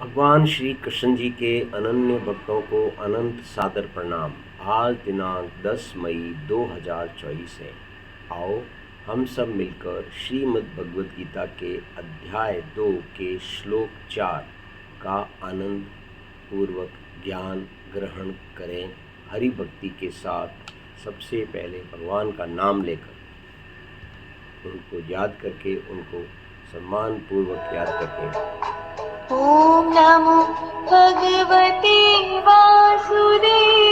भगवान श्री कृष्ण जी के अनन्य भक्तों को अनंत सादर प्रणाम। आज दिनांक 10 मई 2024 है। आओ हम सब मिलकर श्रीमद् भगवद गीता के अध्याय 2 के श्लोक 4 का आनंद पूर्वक ज्ञान ग्रहण करें। हरि भक्ति के साथ सबसे पहले भगवान का नाम लेकर उनको याद करके उनको सम्मान पूर्वक याद करके ॐ नमो भगवते वासुदेवाय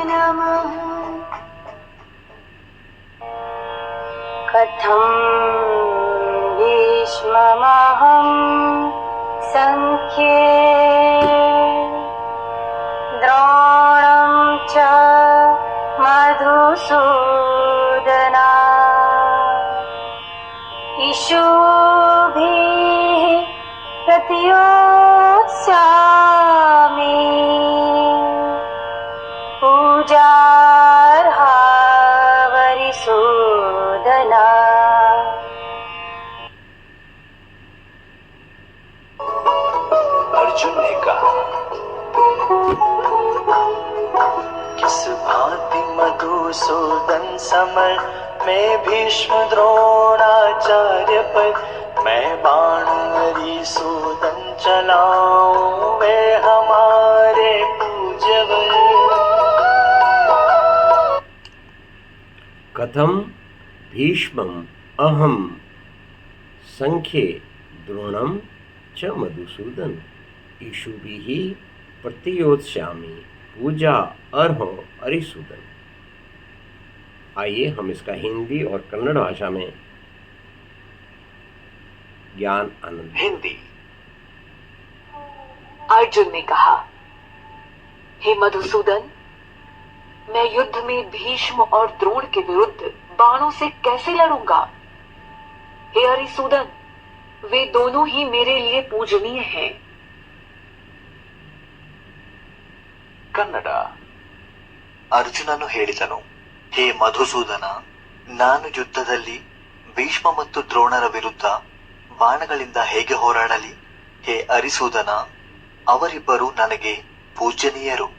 नमः। कथं भीष्ममहं संख्ये द्रोणं च मधुसूदना इषुभिः प्रतियोत्स्यामि पूजार्हा वरिसूदना। अर्जुन ने कहा, किस भांति मधुसूदन समर में भीष्म द्रोणाचार्य पर मैं बाण हरिसूदन चलाऊं, वे हमारे पूज्यवर। कथम भीष्मम अहम संख्ये द्रोणम च मधुसूदन इषुभिः प्रतियोत्स्यामि पूजा अर्हो हरिसूदन। आइए हम इसका हिंदी और कन्नड़ भाषा में ज्ञान आनंद। हिंदी। अर्जुन ने कहा, हे मधुसूदन, मैं युद्ध में भीष्म और द्रोण के विरुद्ध बाणों से कैसे लड़ूंगा। हे हरिसूदन, वे दोनों ही मेरे लिए पूजनीय हैं। ಕನ್ನಡ. ಅರ್ಜುನನು ಹೇಳಿದನು, ಹೇ ಮಧುಸೂದನ, ನಾನು ಯುದ್ಧದಲ್ಲಿ ಭೀಷ್ಮ ಮತ್ತು ದ್ರೋಣರ ವಿರುದ್ಧ ಬಾಣಗಳಿಂದ ಹೇಗೆ ಹೋರಾಡಲಿ. ಹೇ ಹರಿಸೂದನ, ಅವರಿಬ್ಬರು ನನಗೆ ಪೂಜನೀಯರು.